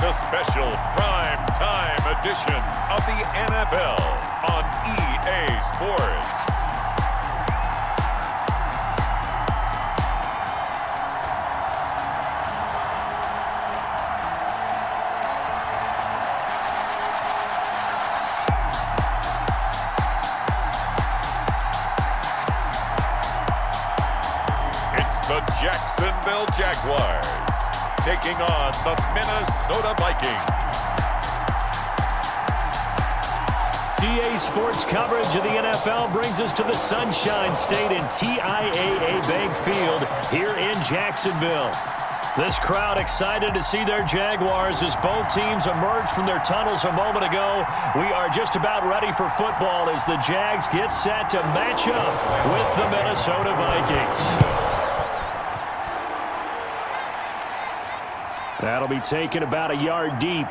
It's a special prime time edition of the NFL on EA Sports. The Jacksonville Jaguars taking on the Minnesota Vikings. EA Sports coverage of the NFL brings us to the Sunshine State and TIAA Bank Field here in Jacksonville. This crowd excited to see their Jaguars as both teams emerged from their tunnels a moment ago. We are just about ready for football as the Jags get set to match up with the Minnesota Vikings. That'll be taken about a yard deep.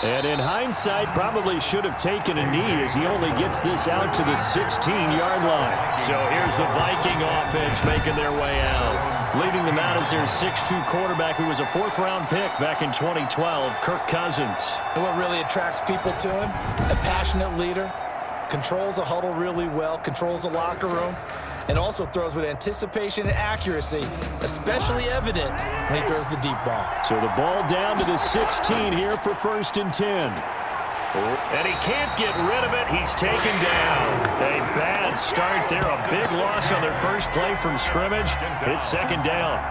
And in hindsight, probably should have taken a knee as he only gets this out to the 16-yard line. So here's the Viking offense making their way out. Leading them out is their 6'2 quarterback who was a fourth-round pick back in 2012, Kirk Cousins. And what really attracts people to him? A passionate leader, controls the huddle really well, controls the locker room, and also throws with anticipation and accuracy, especially evident when he throws the deep ball. So the ball down to the 16 here for 1st and 10. And he can't get rid of it. He's taken down. A bad start there. A big loss on their first play from scrimmage. It's 2nd down.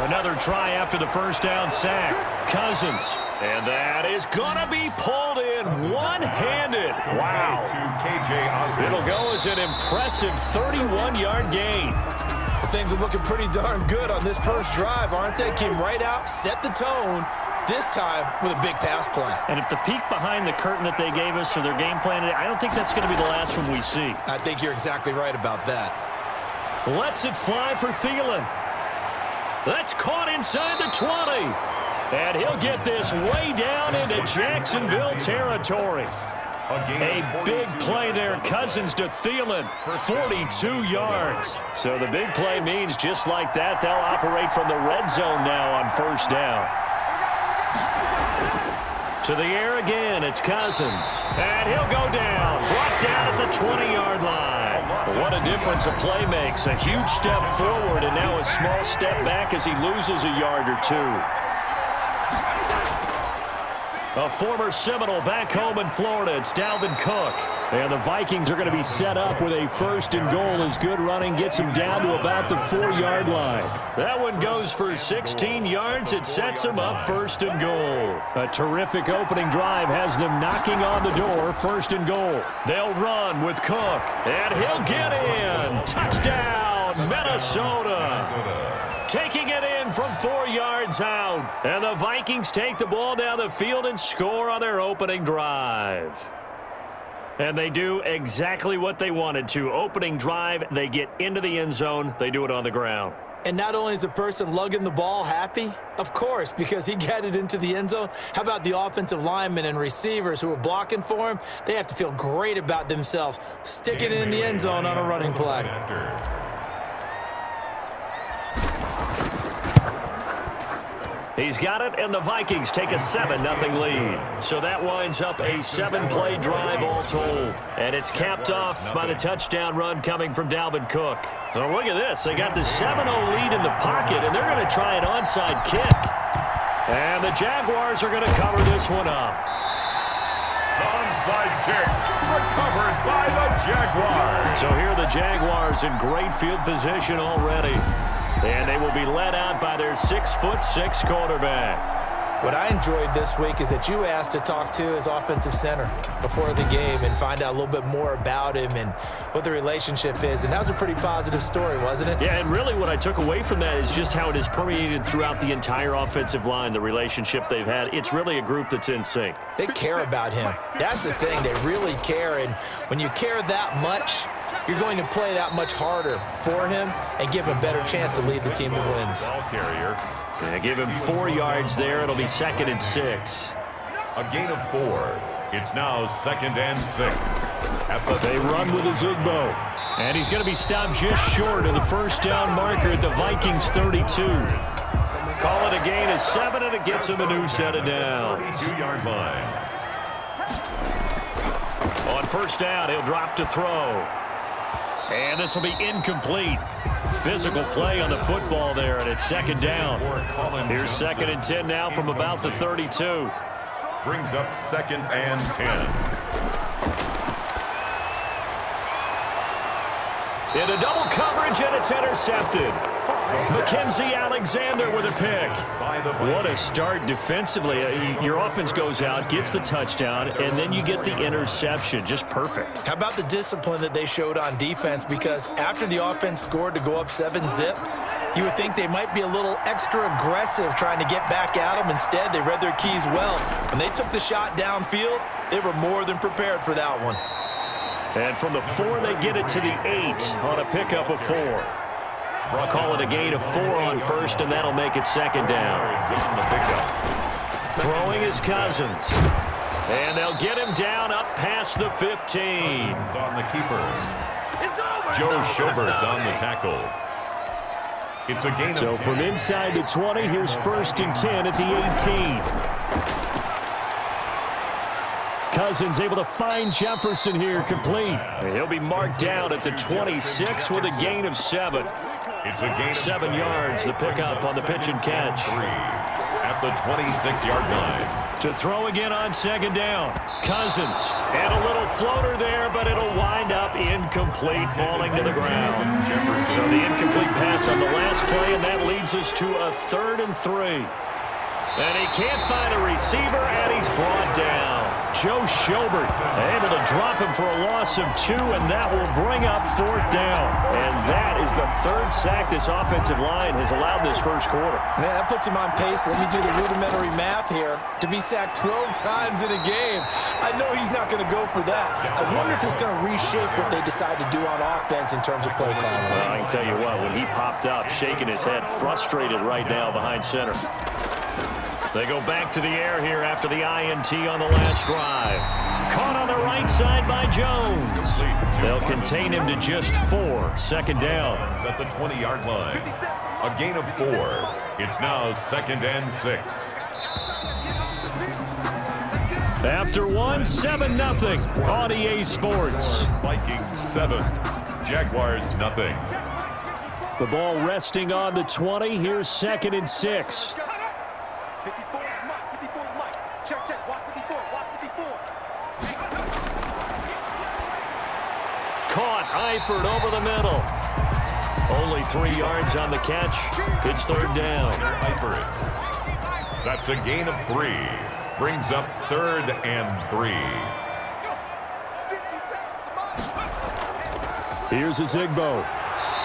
Another try after the first down sack. Cousins. And that is going to be pulled in one-handed. Wow. It'll go as an impressive 31-yard gain. Things are looking pretty darn good on this first drive, aren't they? Came right out, set the tone, this time with a big pass play. And if the peek behind the curtain that they gave us or their game plan, I don't think that's going to be the last one we see. I think you're exactly right about that. Lets it fly for Thielen. That's caught inside the 20. And he'll get this way down into Jacksonville territory. A big play there. Cousins to Thielen. 42 yards. So the big play means just like that, they'll operate from the red zone now on 1st down. To the air again, it's Cousins. And he'll go down. Brought down at the 20-yard line. What a difference a play makes. A huge step forward and now a small step back as he loses a yard or two. A former Seminole back home in Florida. It's Dalvin Cook. And the Vikings are going to be set up with a 1st and goal as good running gets him down to about the 4-yard line. That one goes for 16 yards. It sets him up 1st and goal. A terrific opening drive has them knocking on the door. 1st and goal. They'll run with Cook. And he'll get in. Touchdown, Minnesota. Taking it in from 4 yards out. And the Vikings take the ball down the field and score on their opening drive. And they do exactly what they wanted to. Opening drive, they get into the end zone. They do it on the ground. And not only is the person lugging the ball happy, of course, because he got it into the end zone. How about the offensive linemen and receivers who are blocking for him? They have to feel great about themselves, sticking it in the end zone on a running play. He's got it, and the Vikings take a 7-0 lead. So that winds up a 7-play drive all told. And it's capped off by the touchdown run coming from Dalvin Cook. So look at this. They got the 7-0 lead in the pocket, and they're going to try an onside kick. And the Jaguars are going to cover this one up. Onside kick recovered by the Jaguars. So here are the Jaguars in great field position already. And they will be led out by their 6'6" quarterback. What I enjoyed this week is that you asked to talk to his offensive center before the game and find out a little bit more about him and what the relationship is. And that was a pretty positive story, wasn't it? Yeah, and really what I took away from that is just how it has permeated throughout the entire offensive line, the relationship they've had. It's really a group that's in sync. They care about him. That's the thing. They really care. And when you care that much, you're going to play that much harder for him and give him a better chance to lead the team to wins. Ball carrier. Yeah, give him 4 yards there. It'll be 2nd and 6. A gain of 4. It's now 2nd and 6. They run with Ezigbo. And he's going to be stopped just short of the first down marker at the Vikings 32. Call it a gain of 7, and it gets him a new set of downs. 2-yard line. On first down, he'll drop to throw. And this will be incomplete. Physical play on the football there, and it's 2nd down. Here's 2nd and 10 now from about the 32. Brings up 2nd and 10. Into double coverage, and it's intercepted. Mackenzie Alexander with a pick. What a start defensively. Your offense goes out, gets the touchdown, and then you get the interception. Just perfect. How about the discipline that they showed on defense? Because after the offense scored to go up 7-zip, you would think they might be a little extra aggressive trying to get back at them. Instead, they read their keys well. When they took the shot downfield, they were more than prepared for that one. And from the 4, they get it to the 8 on a pickup of 4. Call it a gain of 4 on first, and that'll make it 2nd down. Throwing is Cousins. And they'll get him down up past the 15. On the keeper. Joe Schobert on the tackle. It's a gain of 10. So from inside the 20, here's 1st and 10 at the 18. Cousins able to find Jefferson here, complete. And he'll be marked down at the 26 with a gain of 7. It's a gain of 7 yards, the pickup on the pitch and catch. 3 at the 26-yard line. To throw again on 2nd down. Cousins. And a little floater there, but it'll wind up incomplete, falling to the ground. So the incomplete pass on the last play, and that leads us to a 3rd and 3. And he can't find a receiver, and he's brought down. Joe Schobert able to drop him for a loss of 2, and that will bring up 4th down. And that is the 3rd sack this offensive line has allowed this first quarter. Man, that puts him on pace. Let me do the rudimentary math here. To be sacked 12 times in a game, I know he's not going to go for that. I wonder if it's going to reshape what they decide to do on offense in terms of play calling. Well, I can tell you what, when he popped up, shaking his head, frustrated right now behind center. They go back to the air here after the INT on the last drive. Caught on the right side by Jones. They'll contain him to just 4. 2nd down. At the 20-yard line. A gain of 4. It's now 2nd and 6. After 1, 7-0 on EA Sports. Vikings 7. Jaguars nothing. The ball resting on the 20. Here's 2nd and 6. Caught, Eifert over the middle. Only 3 yards on the catch. It's 3rd down. That's a gain of 3. Brings up 3rd and 3. Here's Ezigbo.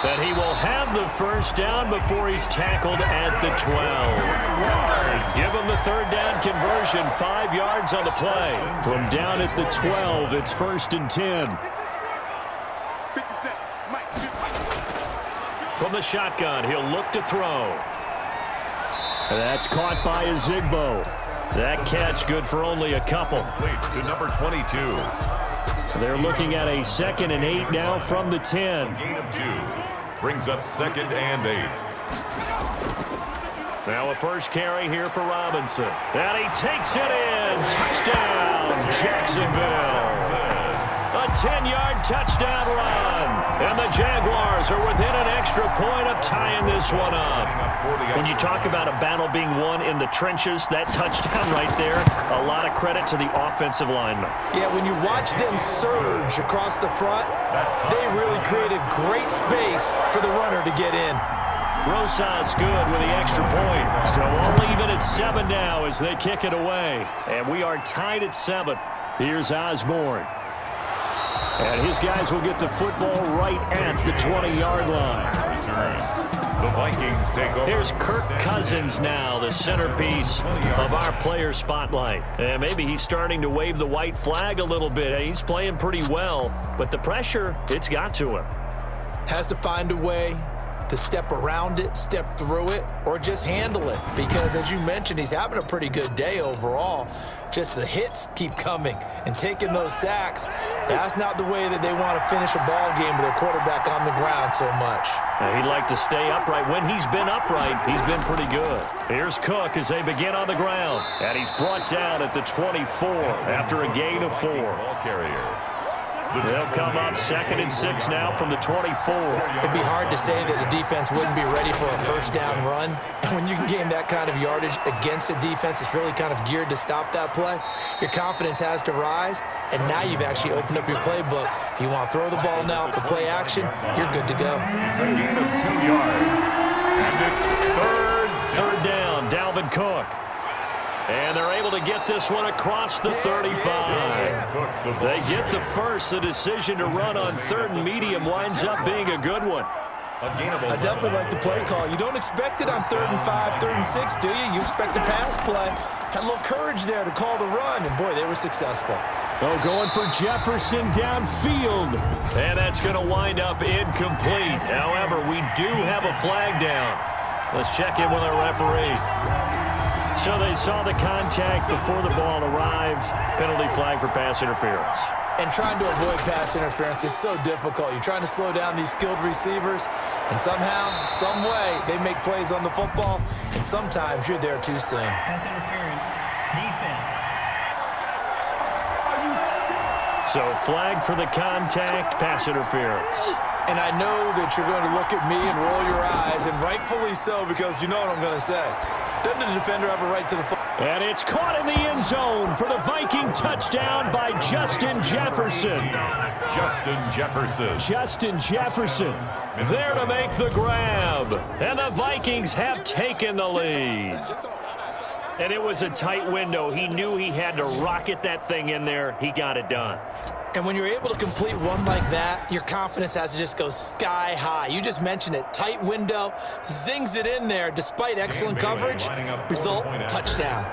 That he will have the first down before he's tackled at the 12. Give him the 3rd down conversion. 5 yards on the play. From down at the 12, it's 1st and 10. From the shotgun, he'll look to throw. That's caught by Ezigbo. That catch good for only a couple. To number 22. They're looking at a 2nd and 8 now from the 10. Gain of 2. Brings up 2nd and 8. Now a first carry here for Robinson. And he takes it in. Touchdown, Jacksonville. A 10-yard touchdown run. And the Jaguars are within an extra point of tying this one up. When you talk about a battle being won in the trenches, that touchdown right there, a lot of credit to the offensive linemen. Yeah, when you watch them surge across the front, they really created great space for the runner to get in. Rosas good with the extra point. So only even at 7 now as they kick it away. And we are tied at 7. Here's Osborne. And his guys will get the football right at the 20-yard line. The Vikings take over. Here's Kirk Cousins now, the centerpiece of our player spotlight. And maybe he's starting to wave the white flag a little bit. He's playing pretty well, but the pressure, it's got to him. Has to find a way to step around it, step through it, or just handle it. Because, as you mentioned, he's having a pretty good day overall. Just the hits keep coming and taking those sacks. That's not the way that they want to finish a ball game with their quarterback on the ground so much. He'd like to stay upright. When he's been upright, he's been pretty good. Here's Cook as they begin on the ground. And he's brought down at the 24 after a gain of 4. Ball carrier. They'll come up 2nd and 6 now from the 24. It'd be hard to say that a defense wouldn't be ready for a first down run. And when you can gain that kind of yardage against a defense that's really kind of geared to stop that play, your confidence has to rise. And now you've actually opened up your playbook. If you want to throw the ball now for play action, you're good to go. It's a gain of 2 yards. And it's third down, Dalvin Cook. And they're able to get this one across the 35. They get the first. The decision to run on 3rd and medium winds up being a good one. I definitely like the play call. You don't expect it on 3rd and 5, 3rd and 6, do you? You expect a pass play. Had a little courage there to call the run, and boy, they were successful. Oh, going for Jefferson downfield. And that's going to wind up incomplete. However, we do have a flag down. Let's check in with our referee. So they saw the contact before the ball arrived. Penalty flag for pass interference. And trying to avoid pass interference is so difficult. You're trying to slow down these skilled receivers, and somehow, some way, they make plays on the football, and sometimes you're there too soon. Pass interference, defense. So flag for the contact, pass interference. And I know that you're going to look at me and roll your eyes, and rightfully so, because you know what I'm going to say. Doesn't the defender have a right to the football? And it's caught in the end zone for the Viking touchdown by Justin Jefferson. Justin Jefferson there to make the grab. And the Vikings have taken the lead. And it was a tight window. He knew he had to rocket that thing in there. He got it done. And when you're able to complete one like that, your confidence has to just go sky high. You just mentioned it. Tight window, zings it in there despite excellent coverage. Result, touchdown.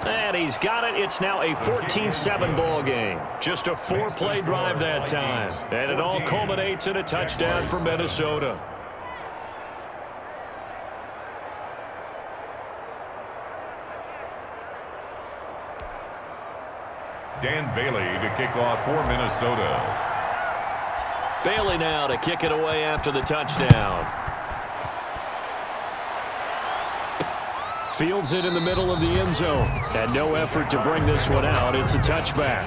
And he's got it. It's now a 14-7 ball game. Just a 4-play drive that time. And it all culminates in a touchdown for Minnesota. Dan Bailey to kick off for Minnesota. Bailey now to kick it away after the touchdown. Fields it in the middle of the end zone. And no effort to bring this one out. It's a touchback.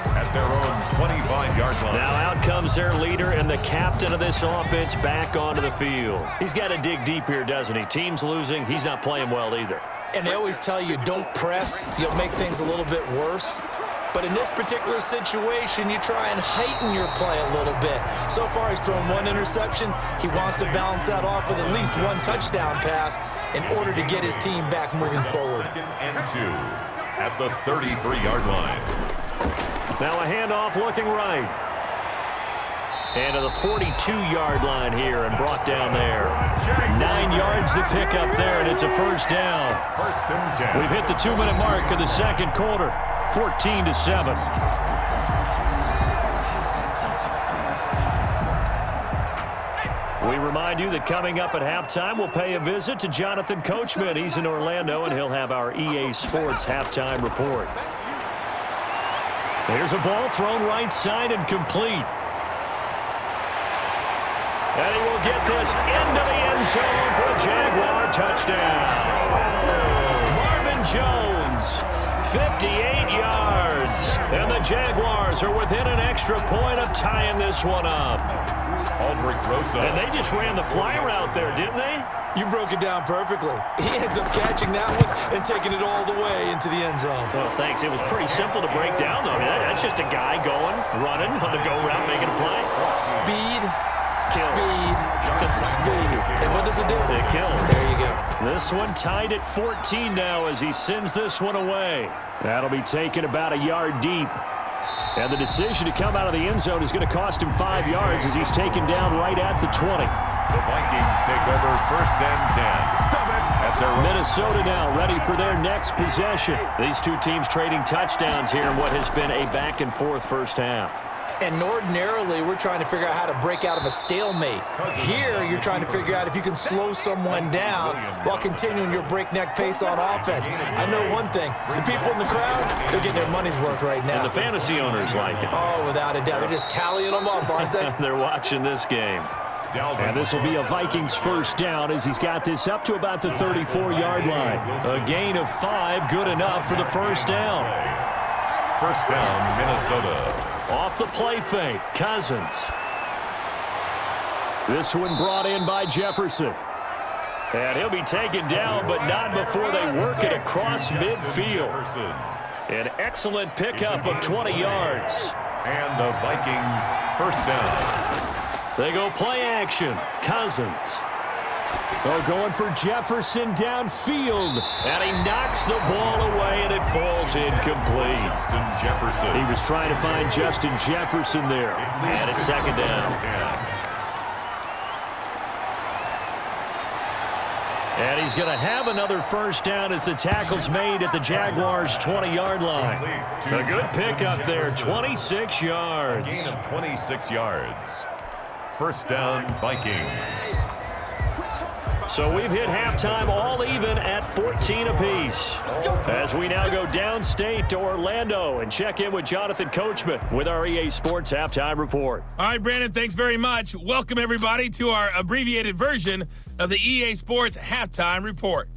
At their own 25-yard line. Now out comes their leader and the captain of this offense back onto the field. He's got to dig deep here, doesn't he? Team's losing. He's not playing well either. And they always tell you, don't press. You'll make things a little bit worse. But in this particular situation, you try and heighten your play a little bit. So far, he's thrown 1 interception. He wants to balance that off with at least 1 touchdown pass in order to get his team back moving forward. 2nd and 2 at the 33-yard line. Now a handoff looking right. And to the 42-yard line here and brought down there. 9 yards to pick up there, and it's a first down. 1st and 10. We've hit the 2-minute mark of the second quarter. 14-7. We remind you that coming up at halftime, we'll pay a visit to Jonathan Coachman. He's in Orlando, and he'll have our EA Sports halftime report. Here's a ball thrown right side and complete. And he will get this into the end zone for a Jaguar touchdown. Marvin Jones. 58 yards. And the Jaguars are within an extra point of tying this one up. Aldrich Rosa. And they just ran the fly route there, didn't they? You broke it down perfectly. He ends up catching that one and taking it all the way into the end zone. Well, thanks. It was pretty simple to break down, though. I mean, that's just a guy going, running on the go route, making a play. Speed. Kills. Speed. And what does it do? It kills. There you go. This one tied at 14 now as he sends this one away. That'll be taken about a yard deep. And the decision to come out of the end zone is going to cost him 5 yards as he's taken down right at the 20. The Vikings take over 1st and 10. At their Minnesota now ready for their next possession. These two teams trading touchdowns here in what has been a back-and-forth first half. And ordinarily, we're trying to figure out how to break out of a stalemate. Here, you're trying to figure out if you can slow someone down while continuing your breakneck pace on offense. I know one thing. The people in the crowd, they're getting their money's worth right now. And the fantasy owners like it. Oh, without a doubt. They're just tallying them up, aren't they? They're watching this game. And this will be a Vikings first down as he's got this up to about the 34-yard line. A gain of 5, good enough for the first down. First down, Minnesota. Off the play fake, Cousins. This one brought in by Jefferson. And he'll be taken down, but not before they work it across midfield. An excellent pickup of 20 yards. And the Vikings first down. They go play action. Cousins. Oh, going for Jefferson downfield. And he knocks the ball away, and it falls incomplete. Jefferson. He was trying to find Justin Jefferson there. And it's second down. And he's going to have another first down as the tackle's made at the Jaguars' 20-yard line. A good pickup there, 26 yards. Gain of 26 yards. First down, Vikings. So we've hit halftime all even at 14 apiece. As we now go downstate to Orlando and check in with Jonathan Coachman with our EA Sports Halftime Report. All right, Brandon, thanks very much. Welcome, everybody, to our abbreviated version of the EA Sports Halftime Report.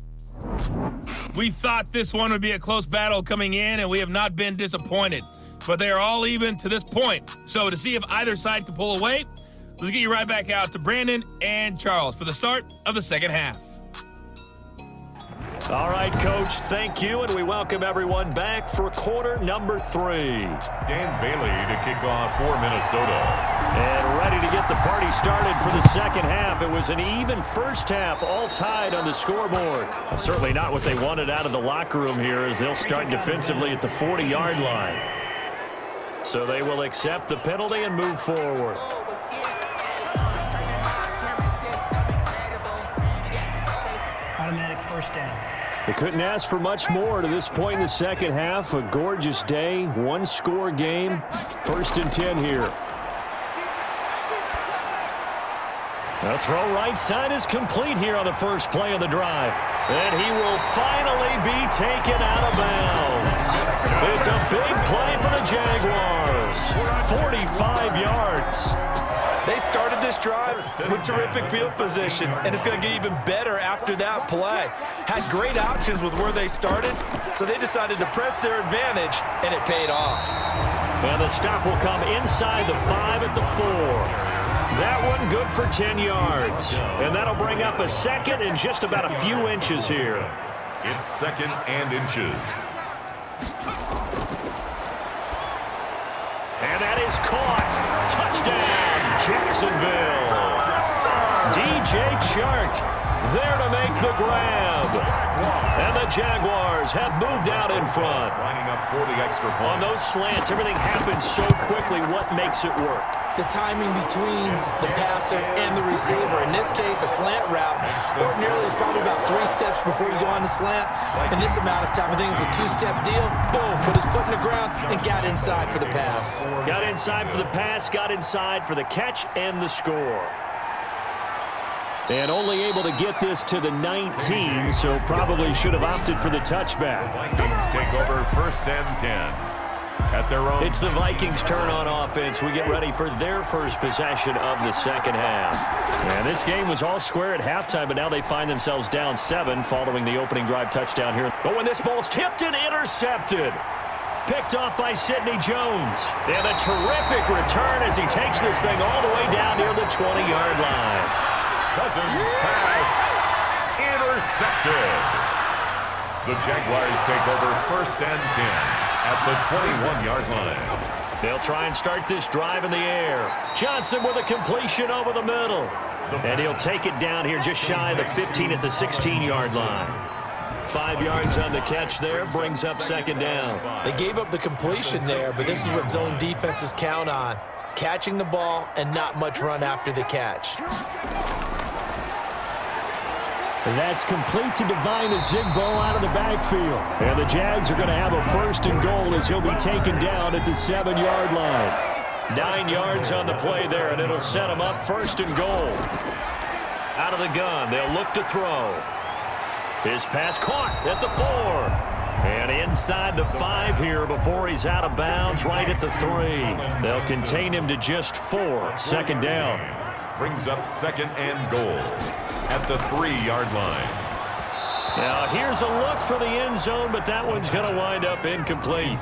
We thought this one would be a close battle coming in, and we have not been disappointed. But they are all even to this point. So to see if either side can pull away, let's get you right back out to Brandon and Charles for the start of the second half. All right, Coach, thank you, and we welcome everyone back for quarter number 3. Dan Bailey to kick off for Minnesota. And ready to get the party started for the second half. It was an even first half, all tied on the scoreboard. Certainly not what they wanted out of the locker room here as they'll start defensively at the 40-yard line. So they will accept the penalty and move forward. Automatic first down. They couldn't ask for much more to this point in the second half. A gorgeous day, one-score game. First and 10 here. The throw right side is complete here on the first play of the drive. And he will finally be taken out of bounds. It's a big play for the Jaguars. 45 yards. They started this drive with terrific field position, and it's going to get even better after that play. Had great options with where they started, so they decided to press their advantage, and it paid off. And the stop will come inside the 5 at the 4. That one good for 10 yards. And that'll bring up a second and just about a few inches here. It's second and inches. And that is caught. Touchdown, Jacksonville. DJ Chark there to make the grab. And the Jaguars have moved out in front. Lining up for the extra point. On those slants, everything happens so quickly. What makes it work? The timing between the passer and the receiver. In this case, a slant route. Ordinarily, it's probably about 3 steps before you go on the slant. In this amount of time, I think it's a 2-step deal. Boom, put his foot in the ground and got inside for the pass. Got inside for the pass, got inside for the catch and the score. And only able to get this to the 19, so probably should have opted for the touchback. Vikings take over first and 10. At their own. It's the Vikings' turn on offense. We get ready for their first possession of the second half. And this game was all square at halftime, but now they find themselves down 7 following the opening drive touchdown here. But when this ball's tipped and intercepted. Picked off by Sidney Jones. And a terrific return as he takes this thing all the way down near the 20-yard line. Cousins pass intercepted. The Jaguars take over first and 10. At the 21-yard line. They'll try and start this drive in the air. Johnson with a completion over the middle. And he'll take it down here just shy of the 15 at the 16-yard line. 5 yards on the catch there, brings up second down. They gave up the completion there, but this is what zone defenses count on. Catching the ball and not much run after the catch. That's complete to Divine Azigbo out of the backfield. And the Jags are going to have a first and goal as he'll be taken down at the 7-yard line. 9 yards on the play there, and it'll set them up 1st and goal. Out of the gun, they'll look to throw. His pass caught at the 4. And inside the 5 here before he's out of bounds, right at the 3. They'll contain him to just 4. 2nd down. Brings up 2nd and goal at the 3-yard line. Now here's a look for the end zone, but that one's going to wind up incomplete.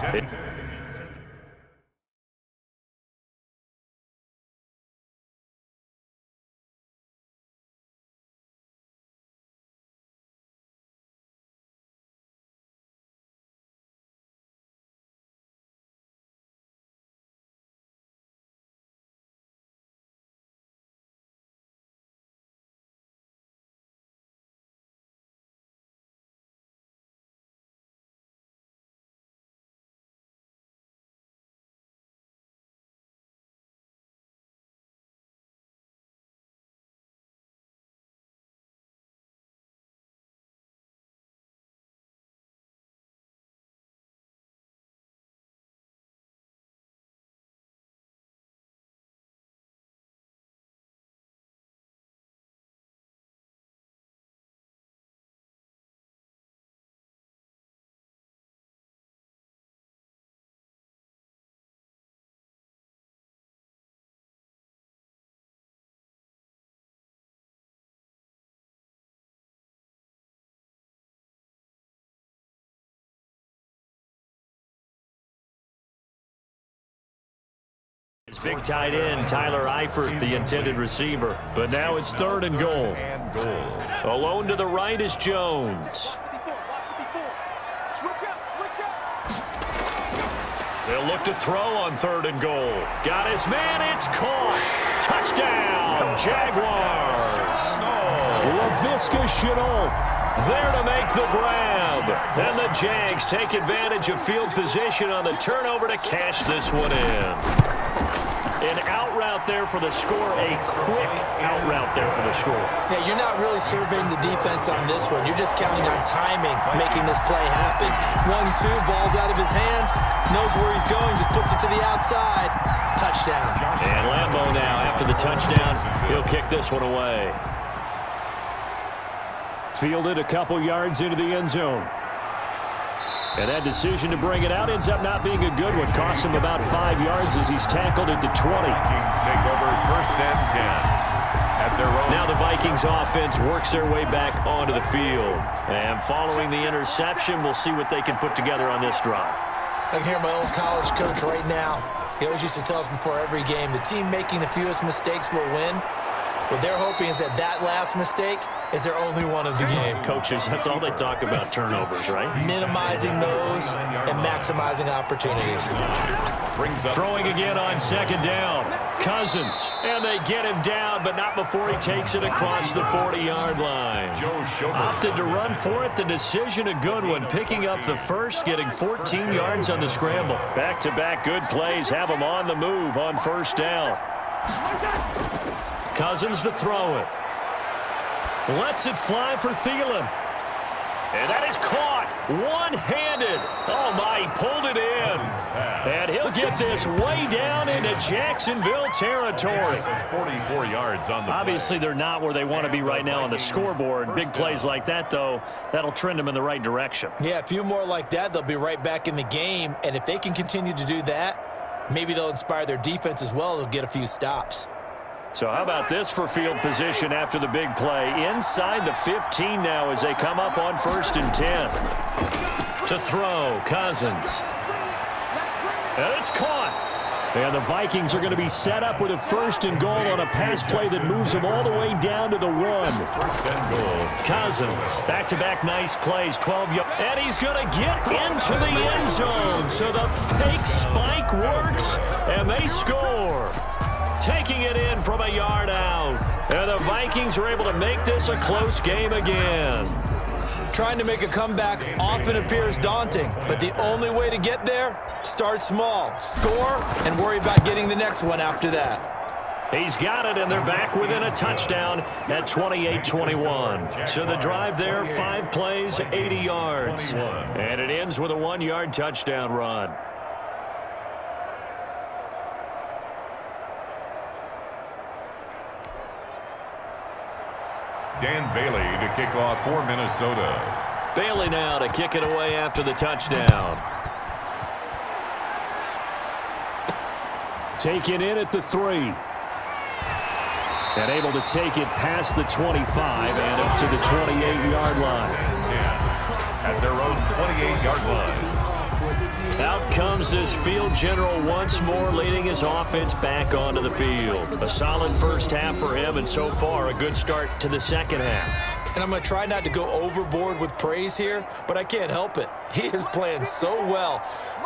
His big tight end, Tyler Eifert, the intended receiver. But now it's 3rd and goal. Alone to the right is Jones. They'll look to throw on 3rd and goal. Got his man, it's caught. Touchdown, Jaguars. Laviska Shenault there to make the grab. And the Jags take advantage of field position on the turnover to cash this one in. An out route there for the score, a quick out route there for the score. Yeah, you're not really surveying the defense on this one. You're just counting on timing, making this play happen. 1-2, ball's out of his hands, knows where he's going, just puts it to the outside. Touchdown. And Lambeau now, after the touchdown, he'll kick this one away. Fielded a couple yards into the end zone. And that decision to bring it out ends up not being a good one. Costs him about 5 yards as he's tackled at the 20. Vikings take over 1st and 10 at their own. Now the Vikings offense works their way back onto the field. And following the interception, we'll see what they can put together on this drive. I can hear my old college coach right now. He always used to tell us before every game, the team making the fewest mistakes will win. What they're hoping is that last mistake is their only one of the game. Coaches, that's all they talk about, turnovers, right? Minimizing those and maximizing opportunities. Throwing again on 2nd down. Cousins, and they get him down, but not before he takes it across the 40-yard line. Opted to run for it. The decision a good one. Picking up the first, getting 14 yards on the scramble. Back-to-back good plays have him on the move on 1st down. Cousins to throw it. Lets it fly for Thielen. And that is caught one-handed. Oh, my, he pulled it in. And he'll get this way down into Jacksonville territory. 44 yards on the Obviously, they're not where they want to be right now on the scoreboard. Big plays like that, though, that'll trend them in the right direction. Yeah, a few more like that, they'll be right back in the game. And if they can continue to do that, maybe they'll inspire their defense as well. They'll get a few stops. So how about this for field position after the big play? Inside the 15 now as they come up on 1st and 10. To throw, Cousins. And it's caught. And the Vikings are going to be set up with a 1st and goal on a pass play that moves them all the way down to the 1. 1st and goal. Cousins, back-to-back nice plays, 12 yards. And he's going to get into the end zone. So the fake spike works, and they score. Taking it in from a yard out. And the Vikings are able to make this a close game again. Trying to make a comeback often appears daunting, but the only way to get there, start small, score, and worry about getting the next one after that. He's got it, and they're back within a touchdown at 28-21. So the drive there, 5 plays, 80 yards. And it ends with a 1-yard touchdown run. Dan Bailey to kick off for Minnesota. Bailey now to kick it away after the touchdown. Taken in at the 3. And able to take it past the 25 and up to the 28-yard line. 10 at their own 28-yard line. Out comes this field general once more, leading his offense back onto the field. A solid first half for him, and so far a good start to the second half. And I'm going to try not to go overboard with praise here, but I can't help it. He is playing so well,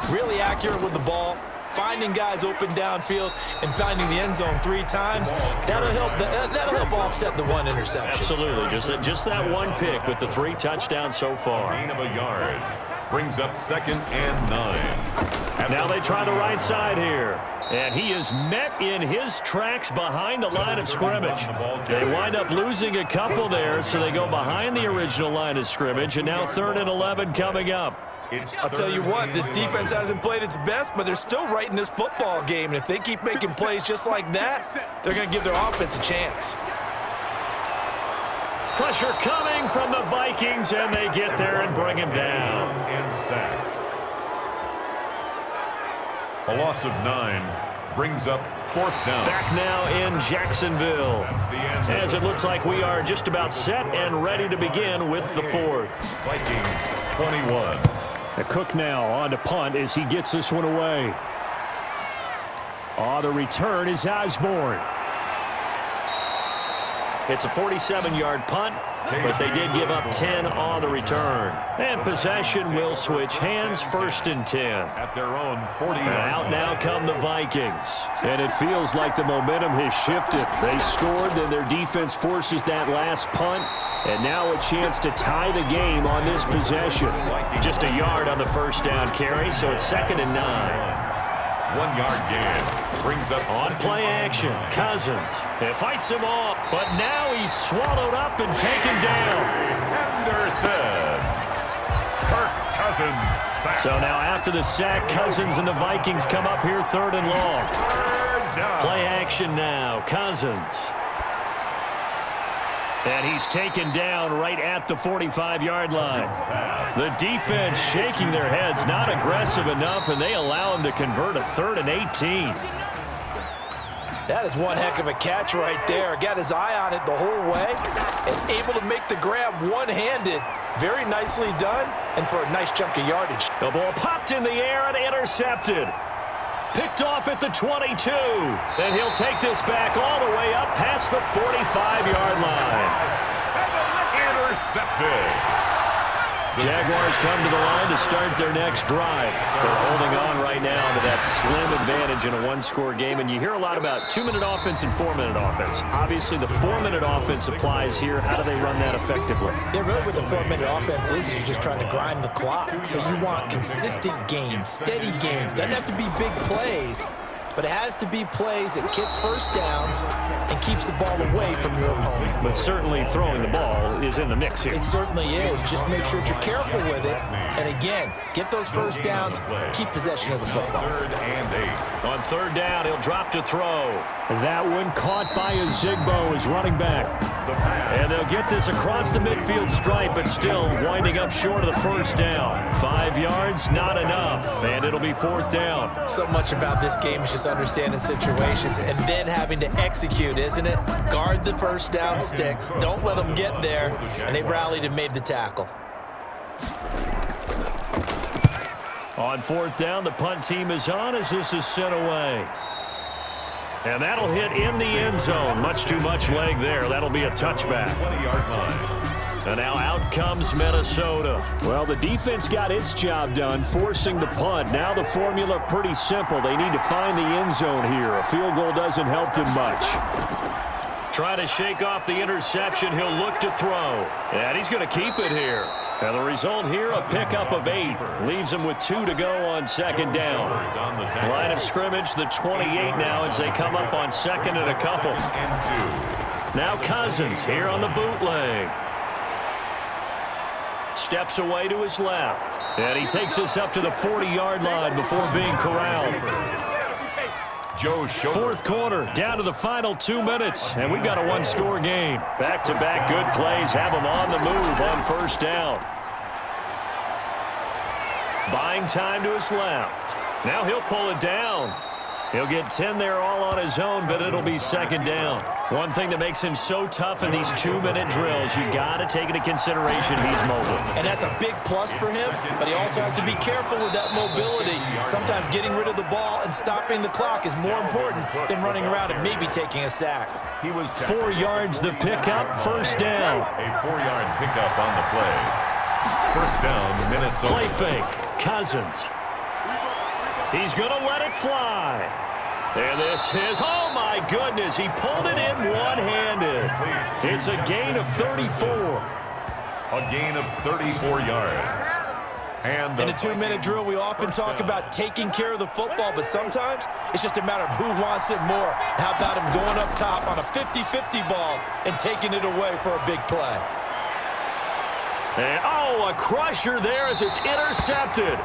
really accurate with the ball, finding guys open downfield and finding the end zone 3 times. That'll help offset the 1 interception. Absolutely, just that 1 pick with the 3 touchdowns so far. Gain of a yard. Brings up 2nd and 9. Now they try the right side here. And he is met in his tracks behind the line of scrimmage. They wind up losing a couple there, so they go behind the original line of scrimmage, and now 3rd and 11 coming up. I'll tell you what, this defense hasn't played its best, but they're still right in this football game. And if they keep making plays just like that, they're going to give their offense a chance. Pressure coming from the Vikings, and they get there and bring him down. And sacked. A loss of 9 brings up 4th down. Back now in Jacksonville, as it looks like we are just about set and ready to begin with the 4th. Vikings 21. Cook now on to punt as he gets this one away. The return is Osborne. It's a 47-yard punt, but they did give up 10 on the return. And possession will switch hands, 1st and 10. At their own 40. And out now come the Vikings. And it feels like the momentum has shifted. They scored, then their defense forces that last punt. And now a chance to tie the game on this possession. Just a yard on the 1st down carry, so it's 2nd and 9. 1-yard gain. Brings up on play action. Cousins. It fights him off, but now he's swallowed up and taken down. Henderson. Kirk Cousins. Sack. So now after the sack, Cousins and the Vikings come up here 3rd and long. Play action now. Cousins. And he's taken down right at the 45-yard line. The defense shaking their heads, not aggressive enough, and they allow him to convert a 3rd and 18. That is one heck of a catch right there. Got his eye on it the whole way and able to make the grab one-handed. Very nicely done and for a nice chunk of yardage. The ball popped in the air and intercepted. Picked off at the 22. And he'll take this back all the way up past the 45-yard line. Intercepted. Jaguars come to the line to start their next drive. They're holding on right now to that slim advantage in a 1-score game. And you hear a lot about 2-minute offense and 4-minute offense. Obviously, the 4-minute offense applies here. How do they run that effectively? Yeah, really what the 4-minute offense is you're just trying to grind the clock. So you want consistent gains, steady gains. Doesn't have to be big plays, but it has to be plays that gets 1st downs and keeps the ball away from your opponent. But certainly throwing the ball is in the mix here. It certainly is. Just make sure that you're careful with it. And again, get those 1st downs, keep possession of the football. 3rd and 8. On 3rd down, he'll drop to throw. That one caught by Zigbo as running back. And they'll get this across the midfield stripe, but still winding up short of the 1st down. 5 yards, not enough. And it'll be 4th down. So much about this game is just understanding situations and then having to execute, isn't it? Guard the 1st down sticks. Don't let them get there. And they rallied and made the tackle. On 4th down, the punt team is on as this is sent away. And that'll hit in the end zone. Much too much leg there. That'll be a touchback. 20-yard line. And now out comes Minnesota. Well, the defense got its job done, forcing the punt. Now the formula pretty simple. They need to find the end zone here. A field goal doesn't help them much. Trying to shake off the interception. He'll look to throw. And he's going to keep it here. And the result here, a pickup of 8. Leaves him with 2 to go on 2nd down. Line of scrimmage, the 28 now as they come up on 2nd and a couple. Now Cousins here on the bootleg. Steps away to his left. And he takes this up to the 40-yard line before being corralled. Fourth quarter, down to the final 2 minutes, and we've got a one-score game. Back-to-back good plays have them on the move on first down. Buying time to his left. Now he'll pull it down. He'll get 10 there all on his own, but it'll be second down. One thing that makes him so tough in these 2-minute drills, you got to take into consideration he's mobile. And that's a big plus for him, but he also has to be careful with that mobility. Sometimes getting rid of the ball and stopping the clock is more important than running around and maybe taking a sack. 4 yards the pickup, first down. A 4-yard pickup on the play. First down, Minnesota. Play fake, Cousins. He's going to let it fly. And this is, oh my goodness, he pulled it in one-handed. It's a gain of 34. A gain of 34 yards. And in a 2-minute drill, we often talk about taking care of the football, but sometimes it's just a matter of who wants it more. How about him going up top on a 50-50 ball and taking it away for a big play? And, oh, a crusher there as it's intercepted.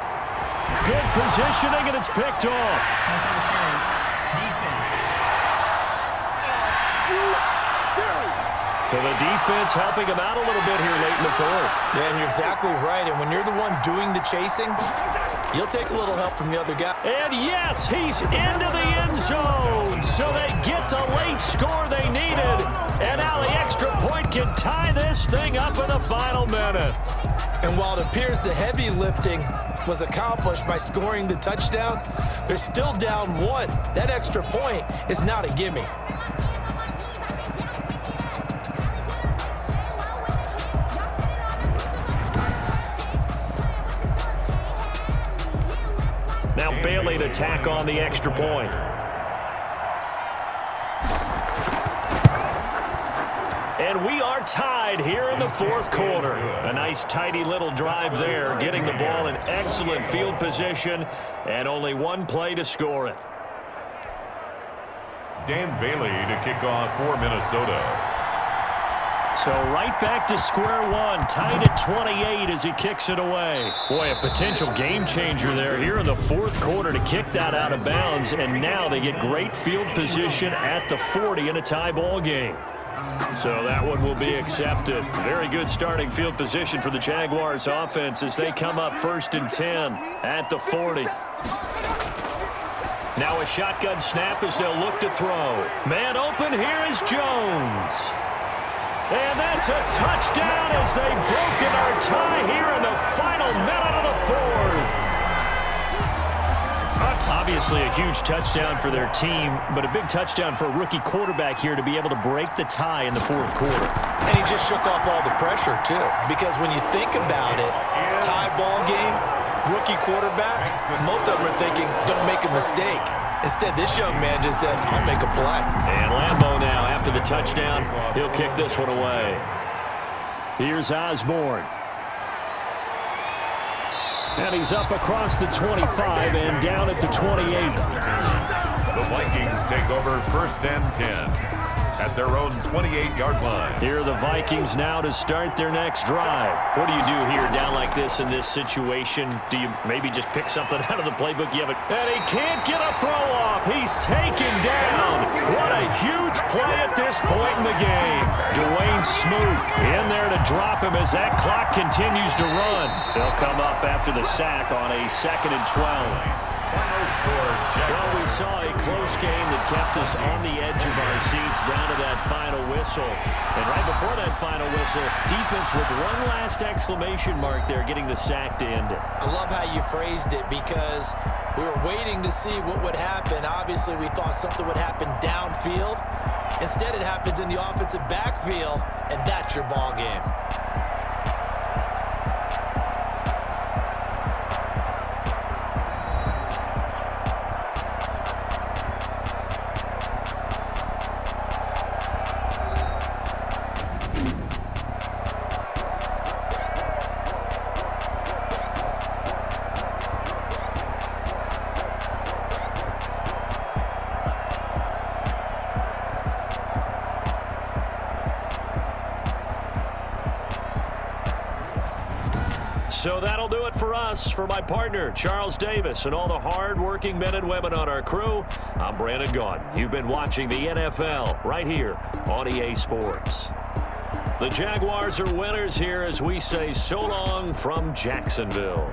Good positioning, and it's picked off. Pass interference. Defense. So the defense helping him out a little bit here late in the fourth. Yeah, and you're exactly right. And when you're the one doing the chasing, you'll take a little help from the other guy. And yes, he's into the end zone. So they get the late score they needed. And now the extra point can tie this thing up in the final minute. And while it appears the heavy lifting was accomplished by scoring the touchdown, they're still down 1. That extra point is not a gimme. Now Bailey to tack on the extra point. And we are tied here in the fourth quarter. A nice, tidy little drive there, getting the ball in excellent field position, and only one play to score it. Dan Bailey to kick off for Minnesota. So right back to square one, tied at 28 as he kicks it away. Boy, a potential game changer there here in the fourth quarter to kick that out of bounds, and now they get great field position at the 40 in a tie ball game. So that one will be accepted. Very good starting field position for the Jaguars offense as they come up 1st and 10 at the 40. Now a shotgun snap as they'll look to throw. Man open, here is Jones. And that's a touchdown as they've broken our tie here in the final minute of the fourth. Obviously a huge touchdown for their team, but a big touchdown for a rookie quarterback here to be able to break the tie in the fourth quarter. And he just shook off all the pressure, too, because when you think about it, tie ball game, rookie quarterback, most of them are thinking, don't make a mistake. Instead, this young man just said, I'll make a play. And Lambeau now, after the touchdown, he'll kick this one away. Here's Osborne. And he's up across the 25 and down at the 28. The Vikings take over 1st and 10 at their own 28-yard line. Here are the Vikings now to start their next drive. What do you do here down like this in this situation? Do you maybe just pick something out of the playbook you haven't? And he can't get a throw off. He's taken down. What a huge play at this point in the game. Dwayne Smoot in there to drop him as that clock continues to run. They'll come up after the sack on a 2nd and 12. Well, we saw a close game that kept us on the edge of our seats down to that final whistle. And right before that final whistle, defense with one last exclamation mark there, getting the sack to end it. I love how you phrased it because we were waiting to see what would happen. Obviously, we thought something would happen downfield. Instead, it happens in the offensive backfield, and that's your ball game. So that'll do it for us. For my partner, Charles Davis, and all the hard-working men and women on our crew, I'm Brandon Gaudin. You've been watching the NFL right here on EA Sports. The Jaguars are winners here as we say so long from Jacksonville.